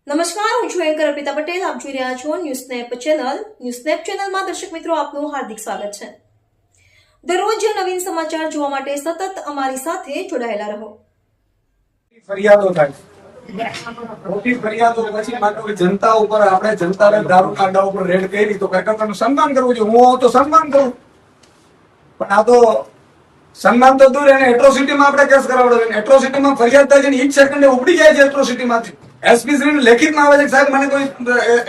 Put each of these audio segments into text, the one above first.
નમસ્કાર, હું છું એન્કર અર્પિતા પટેલ. આપ જોઈ રહ્યા છો news snap channel. News snap ચેનલમાં દર્શક મિત્રો આપનું હાર્દિક સ્વાગત છે. દરરોજ નવીન સમાચાર જોવા માટે સતત અમારી સાથે જોડાયેલા રહો. ફરિયાદો થાય મોટી ફરિયાદો પછી માનો કે જનતા ઉપર આપણે જનતાને દારૂના અડ્ડા ઉપર રેડ કરી તો કાર્યકર્તાનું સન્માન કરવું જોઈએ. હું હોઉં તો સન્માન કરું, પણ આ તો સન્માન તો દૂર, એને એટ્રોસિટીમાં આપણે કેસ કરાવડો. એટ્રોસિટીમાં ફરિયાદ થાય છે ને ઈ જ સેકન્ડે ઉપડી જાય છે એટ્રોસિટીમાંથી. એસપી શ્રીને લેખિતમાં આવે છે કે સાહેબ મને કોઈ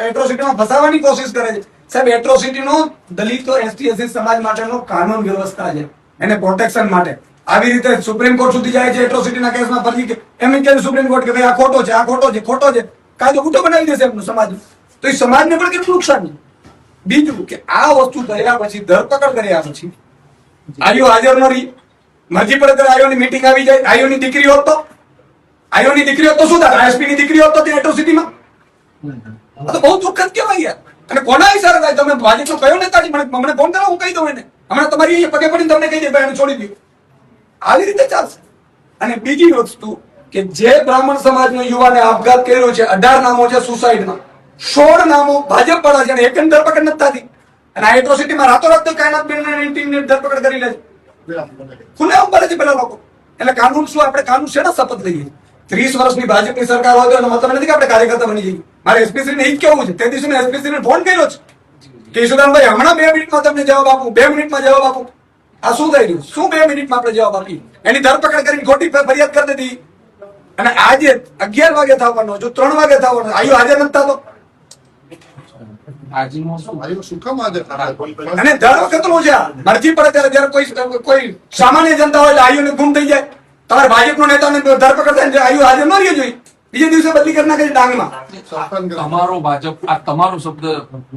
એટ્રોસિટીમાં ફસાવવાની કોશિશ કરે છે. સાહેબ એટ્રોસિટીનો દલિતો એસટી એસસી સમાજ માટેનો કાનૂન વ્યવસ્થા છે, એને પ્રોટેક્શન માટે. આવી રીતે સુપ્રીમ કોર્ટ સુધી જાય છે એટ્રોસિટીના કેસમાં ફરી એમ કહે સુપ્રીમ કોર્ટ કે ભાઈ આ ખોટો છે, આ ખોટો છે, ખોટો છે, કાયદો ખોટો બનાવી દેશે એમનું સમાજ. તો એ સમાજને પણ કેટલું નુકસાન છે. બીજું કે આ વસ્તુ થયા પછી ધરપકડ કર્યા પછી આયો હાજર ન રહી, મરજી પડે ત્યારે આયોની મીટિંગ આવી જાય. આયોની દીકરી હોત તો શું થાય? આઈએસપી ની દીકરી હોત તો ત્યાં એટ્રોસિટીમાં તો બહુ દુઃખદ કહેવાય યાર. અને કોના હિસાબે થાય? તમે ભાજપનો કયો નેતા છે? મને ફોન કરો, હું કહી દઉં એને. હમણાં તમારી અહીંયા પગે પડીને તમને કહી દે ભાઈ એને છોડી દો. આવી રીતે ચાલશે. અને બીજી વસ્તુ કે જે બ્રાહ્મણ સમાજનો યુવાને આપઘાત કર્યો છે, 18 નામો છે સુસાઇડમાં, 16 નામો ભાજપ વાળા છે, એક ધરપકડ નથી થતી. અને આ એટ્રોસિટીમાં રાતોરાત કાયનાતબેનની ટીમને ધરપકડ કરી લે છે, ખુલ્લેઆમ કરે છે પેલા લોકો. એટલે કાનૂન શું? આપણે કાનૂન શેના શપથ લઈએ? 30 વર્ષની ભાજપની સરકાર હોય તો એનો મતલબ નથી કે આપણે કાર્યકર્તા બની જઈએ. મારે એસપીસી ને એ જ કેવું છે. તે દિવસે મેં એસપીસી ને ફોન કર્યો છે કે ઈશુદાનભાઈ હમણાં 2 મિનિટમાં તમને જવાબ આપું, 2 મિનિટમાં જવાબ આપું. આ શું થઈ રહ્યું? શું 2 મિનિટમાં આપણે જવાબ આપીએ? એની ધરપકડ કરીને ખોટી ફરિયાદ કરી દીધી. અને આજે 11 વાગે થવાનો, જો 3 વાગે થવાનો, આયુ હાજર નથી થતો. અને દર વખતનું છે મરજી પડે ત્યારે જયારે કોઈ સામાન્ય જનતા હોય એટલે આયુને ગુમ થઈ જાય. તમારે ભાજપનો નેતાને ધરપકડ થાય આયુ હાજર ન રહી જોઈએ, બીજે દિવસે બદલી કરી નાખે છે ડાંગમાં. તમારો ભાજપ આ તમારો શબ્દ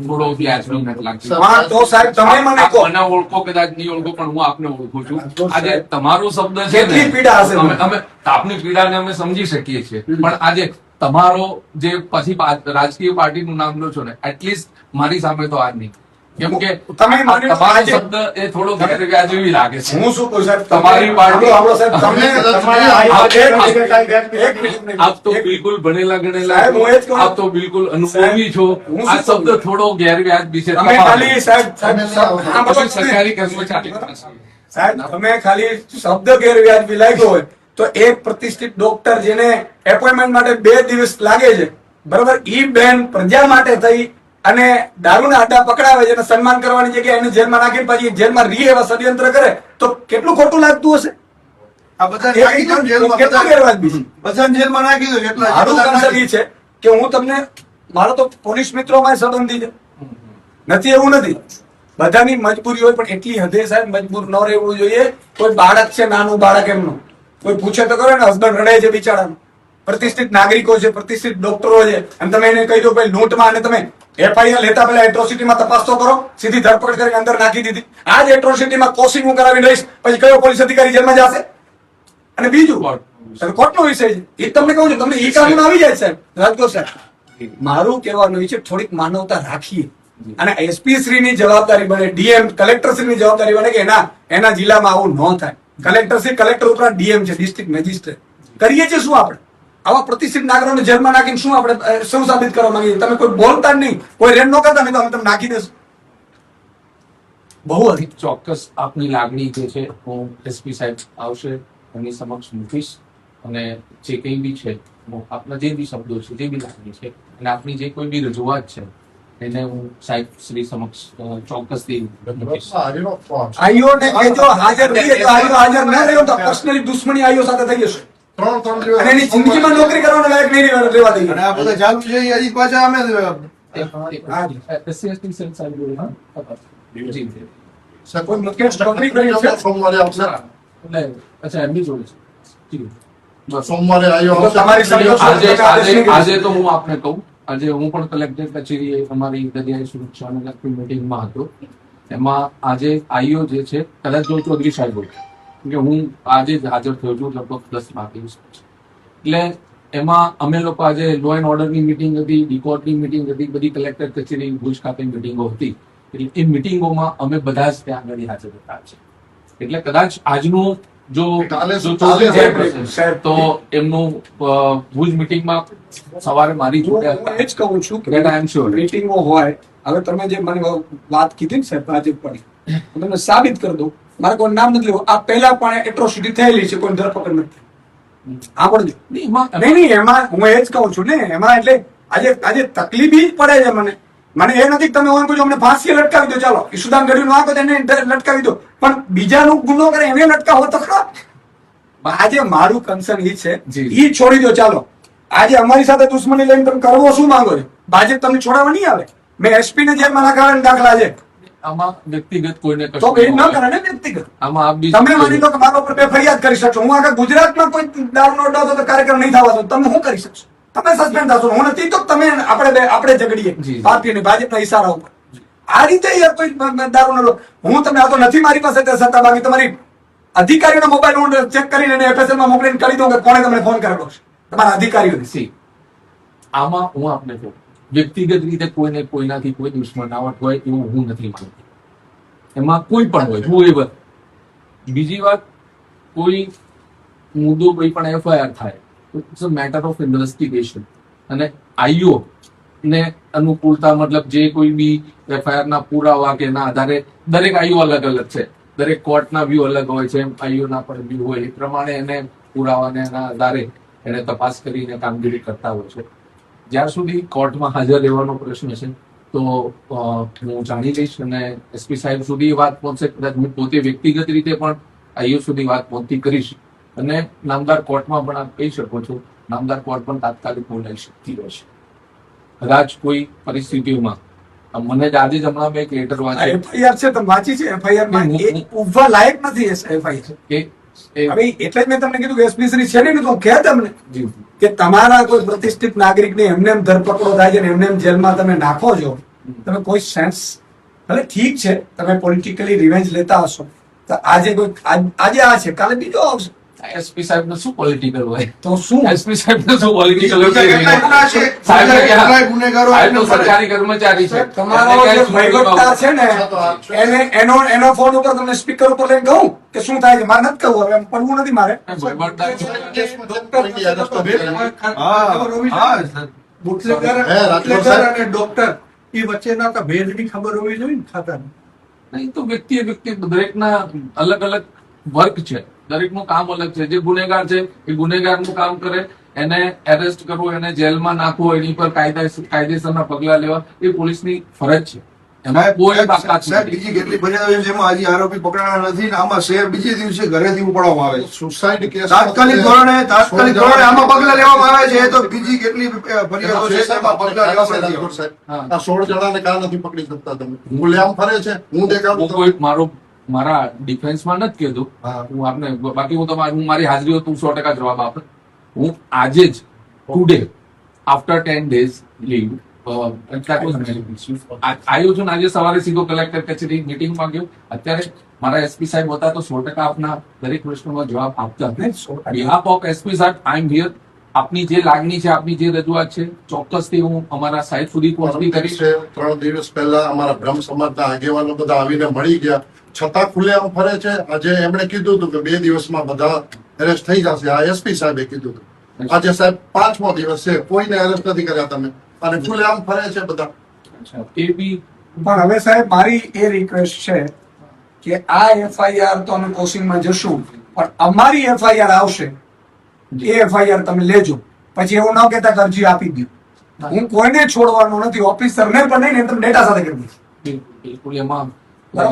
થોડો વ્યાજબી નથી લાગતો. હા તો સાહેબ તમે મને કહો. મને ઓળખો કદાચ નહીં ઓળખો, પણ હું આપને ઓળખું છું. આજે તમારો શબ્દ છે કેટલી પીડા હશે? અમે આપની પીડાને અમે સમજી શકીએ છીએ, પણ આજે તમારો જે પછી રાજકીય પાર્ટીનું નામ લો છો ને, એટલીસ્ટ મારી સામે તો આજ નહીં. કેમ કે તમારો શબ્દ એ થોડો ગેરવ્યાજબી લાગે છે. હું શું કહું સાહેબ, તમારી પાર્ટી આપ તો બિલકુલ ભણેલા ગણેલા છો, આપ તો બિલકુલ અનુભવી છો. આ શબ્દ થોડો ગેરવ્યાજબી છે. તમે ખાલી સરકારી કર્મચારી સાહેબ તમે ખાલી શબ્દ ગેરવ્યાજબી લાગ્યો હોય તો એક પ્રતિષ્ઠિત ડોક્ટર જેને એપોઇન્ટમેન્ટ માટે 2 દિવસ લાગે છે, બરોબર, ઈ બેન પ્રજા માટે થઈ અને દારૂના અડ્ડા પકડાવે છે અને સન્માન કરવાની જગ્યાએ એને જેલમાં નાખીને પછી જેલમાં રહી એવા ષડયંત્ર કરે તો કેટલું ખોટું લાગતું હશે? આ બધા કેટલા ગેરવાજબી છે. બધાને જેલમાં નાખી દો એટલા. મારું કન્સર્ન એ છે કે હું તમને, મારો તો પોલીસ મિત્રોમાં સંબંધી છે, નથી એવું નથી. બધાની મજબૂરી હોય, પણ એટલી હદે સાહેબ મજબૂર ન રહેવું જોઈએ. કોઈ બાળક છે, નાનું બાળક, એમનું કોઈ પૂછે તો કરો ને, હસબન્ડ રડે છે બિચારાનું. પ્રતિષ્ઠિત નાગરિકો છે, પ્રતિષ્ઠિત ડોક્ટરો છે, અને તમે એને કહી દો ભાઈ લૂંટમાં, અને તમે એફઆઈઆર લેતા પહેલા એટ્રોસિટીમાં તપાસ તો કરો. સીધી ધરપકડ કરીને અંદર નાખી દીધી. આ જ એટ્રોસિટીમાં કોશિંગ હું કરાવી લઈશ, પછી કયો પોલીસ અધિકારી જેલમાં જશે? અને બીજું કોર્ટનો વિષય છે, એ તમને કહું છું, તમને ઈ કાનૂન આવી જાય સાહેબ. રાજકોટ સાહેબ, મારું કહેવાનું છે થોડીક માનવતા રાખીએ. અને એસપી શ્રીની જવાબદારી બને, ડીએમ કલેક્ટર શ્રીની જવાબદારી બને કે એના જિલ્લામાં આવું ન થાય. કલેક્ટર શ્રી, કલેક્ટર ઉપરાંત ડીએમ છે, ડિસ્ટ્રિક્ટ મેજિસ્ટ્રેટ. કરીએ છીએ શું આપણે? આવા પ્રતિષ્ઠિત નાગરિકોને જેલમાં નાખીને શું આપણે શું સાબિત કરવા માંગીએ? તમે કોઈ બોલતા જ નહીં, કોઈ રેડ ન કરતા નહીં તો અમે તમને નાખી દેશું. બહુ અધિક ચોક્કસ આપની લાગણી જે છે હું એસપી સાહેબ આવશે એમની સમક્ષ મૂકીશ, અને જે કંઈ બી છે આપના જે બી શબ્દો છે, જે બી લાગણી છે, અને આપની જે કોઈ બી રજૂઆત છે એને હું સાહેબ શ્રી સમક્ષ ચોક્કસથી મૂકીશ. આઈઓને કહેજો હાજર રહીએ તો આઈઓ હાજર ન રહ્યો તો પર્સનલી દુશ્મની આઈઓ સાથે થઈ જશે. 3 દિવસ અને એની જિંદગીમાં નોકરી કરવાનો લાયક નહીં રહેવા દઈએ. અને આ બધા ચાલુ છે એ હજી પાછા અમે કોઈ મુકેશ નોકરી કરી છે. સોમવારે આવશે. અચ્છા, એમની જોડે છે. સોમવારે આવ્યો તો તમારી સાથે આજે તો હું આપને કહું, આજે હું પણ કલેક્ટર કચેરીએ અમારી દરિયાઈ સુરક્ષાને લગતી મીટિંગમાં હતો. એમાં આજે આઈઓ જે છે, કદાચ જો ચૌધરી સાહેબ હોય, કે હું આજે જ હાજર થયો છું લગભગ 10 વાગે. એટલે એમાં અમે લોકો આજે લો એન્ડ ઓર્ડરની મિટિંગ હતી, ડીકોર્ટની મિટિંગ હતી, બધી કલેક્ટર કચેરી ભુજ ખાતે મિટિંગો હતી. એટલે એ મિટિંગોમાં અમે બધા જ ત્યાં આગળ હાજર હતા છે. એટલે કદાચ આજનું જો કાલે જો કાલે ચોરી જાય સાહેબ, process, તો એમનું ભુજ મિટિંગમાં સવારે મારી જોડે હું એ જ કહું છું That I am sure. મીટિંગો હોય. હવે તમે જે મને વાત કીધી ને સાહેબ ભાજપ પડી, હું તમને સાબિત કરી દઉં. મારે કોઈ નામ નથી લેવું. આ પહેલા પણ એટ્રોસિટી થયેલી છે, કોઈ ધરપકડ નથી. આ પણ નહીં, એમાં હું એ જ કહું છું ને, એમાં એટલે આજે તકલીફ જ પડે છે મને એ નથી કે તમે ઓન કોઈ અમને ફાંસી લટકાવી દો, ચાલો ઈશુદાન ગઢવીનો આ એને લટકાવી દો, પણ બીજાનું ગુનો કરે એને લટકાવો તો ખરા. આજે મારું કન્સર્ન એ છે, જી. ઈ છોડી દો. ચાલો આજે અમારી સાથે દુશ્મની લઈને તમે કરવો શું માંગો છો? ભાજપ તમને છોડાવવા નહીં આવે. મેં એસપી ને જેલમાં નાખવાના દાખલા છે, આમાં વ્યક્તિગત કોઈને તો કશું એ ન નહીં કરે હોય. ને વ્યક્તિગત. આમાં આપ બી તમે માની લો કે મારા ઉપર બે ફરિયાદ કરી શકશો, હું આખા ગુજરાતમાં કોઈ દારૂનો અડ્ડો હતો તો કાર્યક્રમ નહીં થવા દો, તમે શું કરી શકશો? તમે સસ્પેન્ડ થશો, હું નથી તો તમે આપણે ઝઘડીએ જી. પાર્ટીની ભાજપના ઈશારા ઉપર. આ રીતે યાર કોઈ દારૂનો લો, હું તમને આ તો નથી મારી પાસે તે સત્તા, બાકી તમારી અધિકારીનો મોબાઈલ હું ચેક કરીને એને FSL માં મોકલીને કરી દઉં કે કોણે તમને ફોન કરેલો છે, તમારા અધિકારીઓને. સી આમાં હું આપને કહું, વ્યક્તિગત રીતે કોઈને કોઈનાથી કોઈ દુશ્મનાવટ હોય એવું હું નથી માનતો. એમાં કોઈ પણ હોય, whoever. બીજી વાત, કોઈ મુદ્દો કોઈ પણ FIR થાય તો it's a matter of investigation, અને આઈઓ ને અનુકૂળતા, મતલબ જે કોઈ બી FIR ના પુરાવા કે ના આધારે, દરેક આઈઓ અલગ અલગ છે, દરેક કોર્ટના વ્યૂ અલગ હોય છે, એમ આઈઓ ના પણ વ્યૂ હોય, એ પ્રમાણે એને પુરાવાને એના આધારે એને તપાસ કરીને કામગીરી કરતા હોય છે. જ્યાર સુધી કોર્ટમાં હાજર રહેવાનો પ્રશ્ન છે તો હું જાણી લઈશ, અને એસપી સાહેબ સુધી વાત પહોંચશે, કદાચ હું પોતે વ્યક્તિગત રીતે પણ આઈઓ સુધી વાત પહોંચતી કરીશ, અને નામદાર કોર્ટમાં પણ આપ કહી શકો છો, નામદાર કોર્ટ પણ તાત્કાલિક બોલાવી શકતી રહેશે. કદાચ કોઈ પરિસ્થિતિઓમાં મને જ આજે જ હમણાં મેં એક લેટર વાંચ્યો FIR છે, તમે વાંચી છે? FIR માં નહીં, એ ઉભવા લાયક નથી. FIR કે એ હવે એટલે જ મેં તમને કીધું કે એસપી શ્રી છે ને, તો કહે તમને જી, કે તમારા કોઈ પ્રતિષ્ઠિત નાગરિકને એમને એમ ધરપકડો થાય છે ને એમને એમ જેલમાં તમે નાખો છો, તમે કોઈ સેન્સ, ભલે ઠીક છે તમે પોલિટિકલી રિવેન્જ લેતા હશો, તો આજે આ છે, કાલે બીજો આવશે, એસપી સાહેબ ને શું પોલિટિકલ હોય? તો શું? એસપી સાહેબ ને શું પોલિટિકલ કેટલા ગુના છે? સાહેબ કેટલા ગુનેગારો સાહેબ તો એમને પડે? સરકારી કર્મચારી છે. તમારો એમને જે કાંઈ વહીવટદાર છે ને એનો ફોન ઉપર તમને સ્પીકર ઉપર લઈને કહું કે શું થાય છે? મારે નથી કહું, હવે એમ પડવું નથી મારે. વહીવટદાર છે. બુટલેગર અને ડોક્ટર એ વચ્ચેના તો ભેદની ખબર હોવી જોઈએ ને ખાતાની. નહીં તો વ્યક્તિ દરેકના અલગ અલગ વર્ક છે, દરેકનું કામ અલગ છે. જે ગુનેગાર છે એ ગુનેગારનું કામ કરે, એને એરેસ્ટ કરવું, એને જેલમાં નાખવું, એની પર કાયદેસરના પગલા લેવા એ પોલીસની ફરજ છે. એમાં કોઈ બાકાત સાહેબ, નથી. બીજી કેટલી ફરિયાદો છે જેમાં હજી આરોપી પકડાણા નથી ને આમાં શેર બીજે દિવસે ઘરેથી ઉપાડવામાં આવે છે. સુસાઇડ કેસ તાત્કાલિક ધોરણે આમાં પગલા લેવામાં આવે છે. એ તો બીજી કેટલી ફરિયાદો છે જેમાં પગલા લેવામાં નથી આવતા. હા. આ 16 જણાને કાં નથી પકડી શકતા તમે? ખુલ્લેઆમ ફરે છે, હું દેખાડું હું કોઈ મારા ડિફેન્સમાં નથી કીધું. હા. હું આપને બાકી હું મારી હાજરી હોય તો હું 100% જવાબ આપે. હું આજે જ ટુડે આફ્ટર 10 days લીવ આવ્યો છું ને આજે સવારે સીધો કલેક્ટર કચેરી મીટિંગમાં ગયો. અત્યારે મારા એસપી સાહેબ હતા તો 100% આપના દરેક પ્રશ્નોનો જવાબ આપતા. બિહાફ ઓફ એસપી સાહેબ આઈ એમ હિયર. આપની જે લાગણી છે, આપની જે રજૂઆત છે, ચોક્કસથી હું અમારા સાહેબ સુધી પહોંચતી કરીશ. છે 3 દિવસ પહેલા અમારા બ્રહ્મ સમાજના આગેવાનો બધા આવીને મળી ગયા, છતાં ખુલ્લેઆમ ફરે છે. આજે એમણે કીધું હતું કે 2 દિવસમાં બધા એરેસ્ટ થઈ જશે. આ એસપી સાહેબે કીધું હતું. આજે સાહેબ 5મો દિવસ છે, કોઈને એરેસ્ટ નથી કર્યા તમે, અને ખુલ્લેઆમ ફરે છે બધા. એ બી પણ હવે સાહેબ મારી એ રિક્વેસ્ટ છે કે આ FIR તો અમે કોશિંગમાં જશું, પણ અમારી FIR આવશે એ FIR તમે લેજો. પછી એવું ન કહેતા કે અરજી આપી દો. હું કોઈને છોડવાનો નથી, ઓફિસરને પણ નહીં, ને તમે ડેટા સાથે કરી દઈશ. બિલકુલ એમાં બરાબર.